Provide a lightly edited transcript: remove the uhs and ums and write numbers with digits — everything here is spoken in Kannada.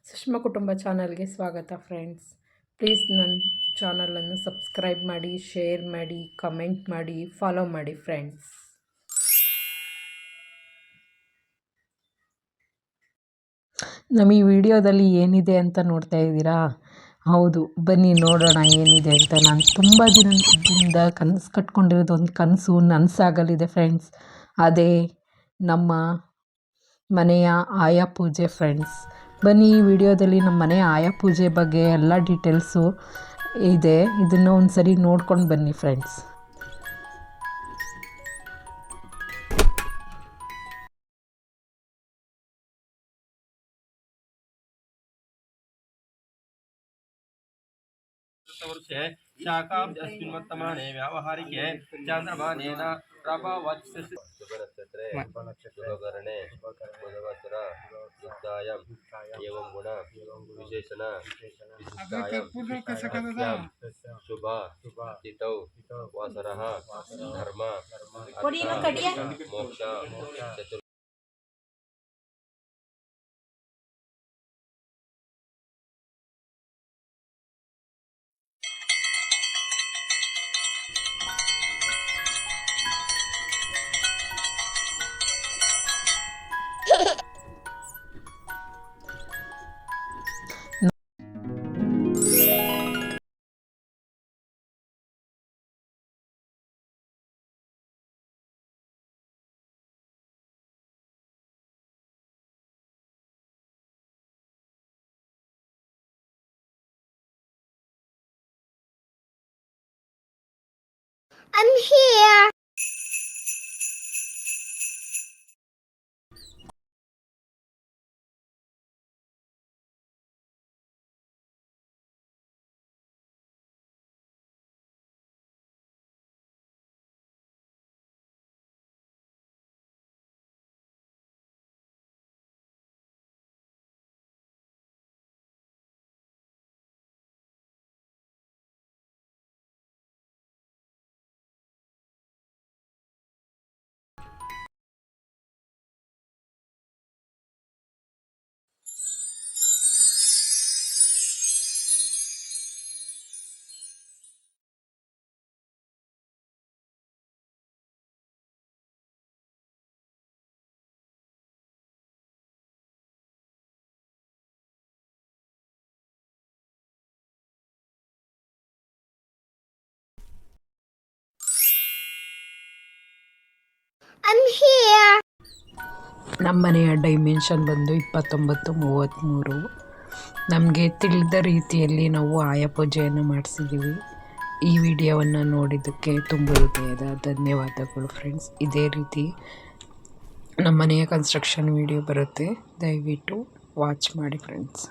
ಸುಷ್ಮಾ ಕುಟುಂಬ ಚಾನಲ್ಗೆ ಸ್ವಾಗತ ಫ್ರೆಂಡ್ಸ್. ಪ್ಲೀಸ್ ನನ್ನ ಚಾನಲನ್ನು ಸಬ್ಸ್ಕ್ರೈಬ್ ಮಾಡಿ, ಶೇರ್ ಮಾಡಿ, ಕಮೆಂಟ್ ಮಾಡಿ, ಫಾಲೋ ಮಾಡಿ ಫ್ರೆಂಡ್ಸ್. ನಮ್ಮ ಈ ವಿಡಿಯೋದಲ್ಲಿ ಏನಿದೆ ಅಂತ ನೋಡ್ತಾ ಇದ್ದೀರಾ? ಹೌದು, ಬನ್ನಿ ನೋಡೋಣ ಏನಿದೆ ಅಂತ. ನಾನು ತುಂಬ ದಿನದಿಂದ ಕನಸು ಕಟ್ಕೊಂಡಿರೋದು ಒಂದು ಕನಸು ನನಸಾಗಲಿದೆ ಫ್ರೆಂಡ್ಸ್. ಅದೇ ನಮ್ಮ ಮನೆಯ ಆಯಾ ಪೂಜೆ ಫ್ರೆಂಡ್ಸ್. ಬನ್ನಿ ಈ ವಿಡಿಯೋದಲ್ಲಿ ನಮ್ಮ ಮನೆಯ ಆಯಾ ಪೂಜೆ ಬಗ್ಗೆ ಎಲ್ಲ ಡೀಟೇಲ್ಸು ಇದೆ. ಇದನ್ನು ಒಂದು ಸರಿ ನೋಡ್ಕೊಂಡು ಬನ್ನಿ ಫ್ರೆಂಡ್ಸ್. शाकाब्दस्मिन्वर्तमाने व्यावहारिके चान्द्रमानेन शुभकरणे बुधवस्त्र युक्तायां एवं गुण विशेषण विशिष्टायां शुभ तिथौ वासरः धर्म मोक्ष चतुर्थ I'm here. I'm here. ನಮ್ಮ ಮನೆಯ ಡೈಮೆನ್ಷನ್ ಬಂದು 29-33. ನಮಗೆ ತಿಳಿದ ರೀತಿಯಲ್ಲಿ ನಾವು ಆಯಾ ಪೂಜೆಯನ್ನು ಮಾಡಿಸಿದ್ದೀವಿ. ಈ ವಿಡಿಯೋವನ್ನು ನೋಡಿದ್ದಕ್ಕೆ ತುಂಬ ಹೃದಯದ ಧನ್ಯವಾದಗಳು ಫ್ರೆಂಡ್ಸ್. ಇದೇ ರೀತಿ ನಮ್ಮ ಮನೆಯ ಕನ್ಸ್ಟ್ರಕ್ಷನ್ ವಿಡಿಯೋ ಬರುತ್ತೆ, ದಯವಿಟ್ಟು ವಾಚ್ ಮಾಡಿ ಫ್ರೆಂಡ್ಸ್.